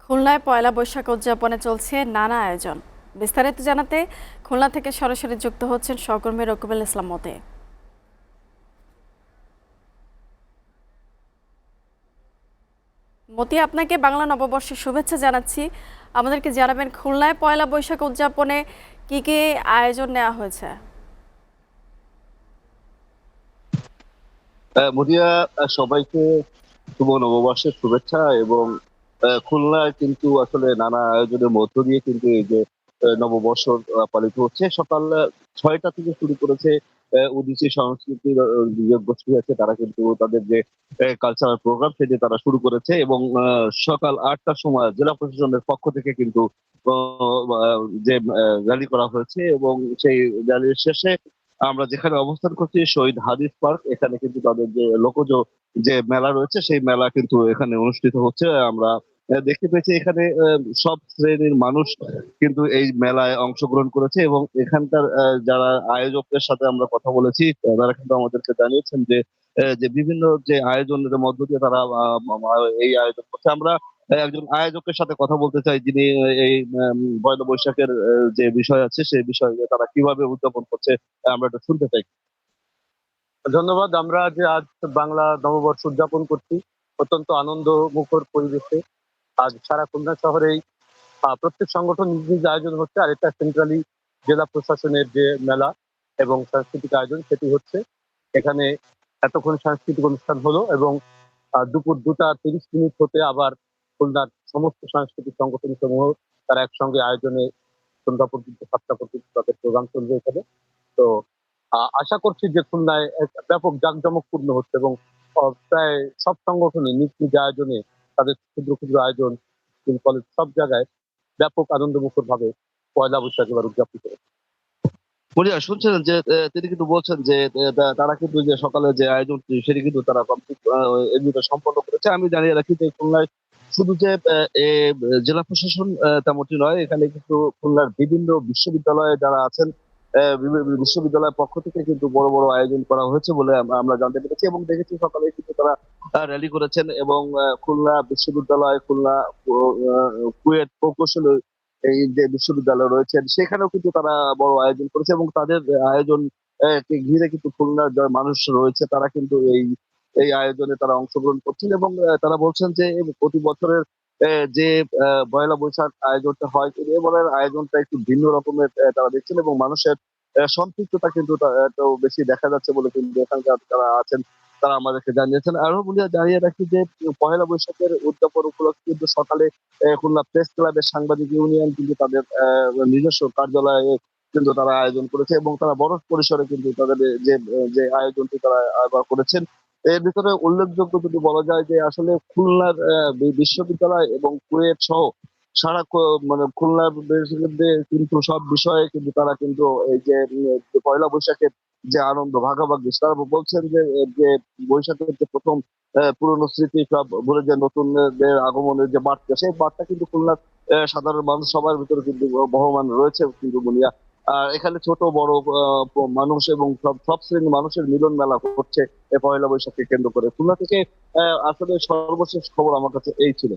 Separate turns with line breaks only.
খুলনায় পয়লা বৈশাখ উদযাপনে চলছে নানা আয়োজন। বিস্তারিত জানাতে খুলনা থেকে সরাসরি যুক্ত হচ্ছেন সহকর্মী রকিবুল ইসলাম মতে। মতি, আপনাকে বাংলা নববর্ষের শুভেচ্ছা জানাচ্ছি। আমাদেরকে জানাবেন খুলনায় পয়লা বৈশাখ উদযাপনে কি কি আয়োজন নেওয়া হয়েছে।
মদিয়া, সবাইকে শুভ নববর্ষের শুভেচ্ছা। এবং খুলনায় কিন্তু আসলে নানা আয়োজনের মধ্য দিয়ে কিন্তু এই যে নববর্ষ পালিত হচ্ছে। সকাল 6টা থেকে শুরু করেছে ওডিসি সংস্কৃতির যে গোষ্ঠী আছে, তারা কিন্তু তাদের যে কালচারাল প্রোগ্রাম সেটি তারা শুরু করেছে। এবং সকাল 8টার সময় জেলা প্রশাসনের পক্ষ থেকে কিন্তু যে র্যালি করা হয়েছে। এবং সেই র্যালির শেষে আমরা যেখানে অবস্থান করছি শহীদ হাদিস পার্ক, এখানে কিন্তু তাদের যে লোকজ যে মেলা রয়েছে সেই মেলা কিন্তু এখানে অনুষ্ঠিত হচ্ছে। আমরা দেখতে পেয়েছি এখানে সব শ্রেণীর মানুষ কিন্তু এই মেলায় অংশগ্রহণ করেছে। এবং এখানকার যারা আয়োজকদের সাথে আমরা কথা বলেছি, তারা কিন্তু আমাদেরকে জানিয়েছেন যে যে বিভিন্ন যে আয়োজনের মধ্য দিয়ে তারা এই আয়োজন করছে। আমরা একজন আয়োজকের সাথে কথা বলতে চাই, যিনি এই পয়লা বৈশাখের যে বিষয় আছে সেই বিষয়ে তারা কিভাবে উদযাপন করছে আমরা একটু শুনতে চাই।
ধন্যবাদ। আমরা যে আজ বাংলা নববর্ষ উদযাপন করছি অত্যন্ত আনন্দ মুখর পরিবেশে। আজ সারা খুলনা শহরেই প্রত্যেক সংগঠন নিজ নিজ আয়োজন হচ্ছে, আর এটা সেন্ট্রালি জেলা প্রশাসনের যে মেলা এবং সাংস্কৃতিক আয়োজন সেটি হচ্ছে। এখানে এতক্ষণ সাংস্কৃতিক অনুষ্ঠান হলো এবং দুপুর 2টা 30 মিনিট হতে আবার খুলনার সমস্ত সাংস্কৃতিক সংগঠন সমূহ তারা একসঙ্গে আয়োজনে সন্ধ্যা পর্যন্ত 7টা পর্যন্ত তাদের প্রোগ্রাম চলবে এখানে। তো আশা করছি যে খুলনায় এক ব্যাপক জাঁকজমকপূর্ণ হচ্ছে এবং প্রায় সব সংগঠনই নিজ নিজ আয়োজনে তাদের ক্ষুদ্র ক্ষুদ্র আয়োজন, স্কুল কলেজ সব জায়গায় ব্যাপক আনন্দমুখর ভাবে পয়লা বৈশাখ এবার উদযাপিত হচ্ছে।
মনিয়া, শুনছেন যে তিনি কিন্তু বলছেন যে তারা কিন্তু যে সকালে যে আয়োজন সেটি কিন্তু তারা কমপ্লিট এমনিতে সম্পন্ন করেছে। আমি জানিয়ে রাখি যে খুলনায় শুধু যে জেলা প্রশাসন তেমনটি নয়, এখানে কিন্তু খুলনার বিভিন্ন বিশ্ববিদ্যালয়ে যারা আছেন, বিভিন্ন বিশ্ববিদ্যালয়ের পক্ষ থেকে কিন্তু বড় বড় আয়োজন করা হয়েছে বলে আমরা জানতে পেরেছি। এবং দেখেছি সকালে কিন্তু তারা র্যালি করেছেন। এবং খুলনা বিশ্ববিদ্যালয়, খুলনা কুয়েট প্রকৌশল এই যে বিশ্ববিদ্যালয় রয়েছে সেখানেও কিন্তু তারা বড় আয়োজন করেছে। এবং তাদের আয়োজন কে ঘিরে কিন্তু খুলনার যারা মানুষ রয়েছে তারা কিন্তু এই এই আয়োজনে তারা অংশগ্রহণ করছেন। এবং তারা বলছেন যে প্রতি বছরের যে পয়লা বৈশাখ আয়োজনটা হয়, কিন্তু এবারের আয়োজনটা একটু ভিন্ন রকমের তারা দেখছেন। এবং মানুষের সম্পৃক্ততা কিন্তু একটু বেশি দেখা যাচ্ছে বলে কিন্তু এখানকার যারা আছেন তারা আমাদেরকে জানিয়েছেন। আরো জানিয়ে রাখি যে পয়লা বৈশাখের উদযাপন উপলক্ষে কিন্তু সকালে খুলনা প্রেস ক্লাবের সাংবাদিক ইউনিয়ন কিন্তু তাদের নিজস্ব কার্যালয়ে কিন্তু তারা আয়োজন করেছে। এবং তারা বড় পরিসরে কিন্তু তাদের যে যে আয়োজনটি তারা আয়োজন করেছেন। এর ভিতরে উল্লেখযোগ্য যদি বলা যায় যে আসলে খুলনার বিশ্ববিদ্যালয় এবং কুয়েট সহ সারা মানে খুলনার কিন্তু সব বিষয়ে কিন্তু তারা কিন্তু এই যে যে পয়লা বৈশাখের যে আনন্দ ভাগাভাগি, তারা বলছেন যে যে বৈশাখের যে প্রথম পুরনো স্মৃতি সব ভুলে যে নতুনদের আগমনের যে বার্তা, সেই বার্তা কিন্তু খুলনার সাধারণ মানুষ সবার ভিতরে কিন্তু বহমান রয়েছে কিন্তু মুনিয়া। আর এখানে ছোট বড় মানুষ এবং সব সব শ্রেণীর মানুষের মিলন মেলা হচ্ছে এই পয়লা বৈশাখকে কেন্দ্র করে। খুলনা থেকে আসলে সর্বশেষ খবর আমার কাছে এই ছিল।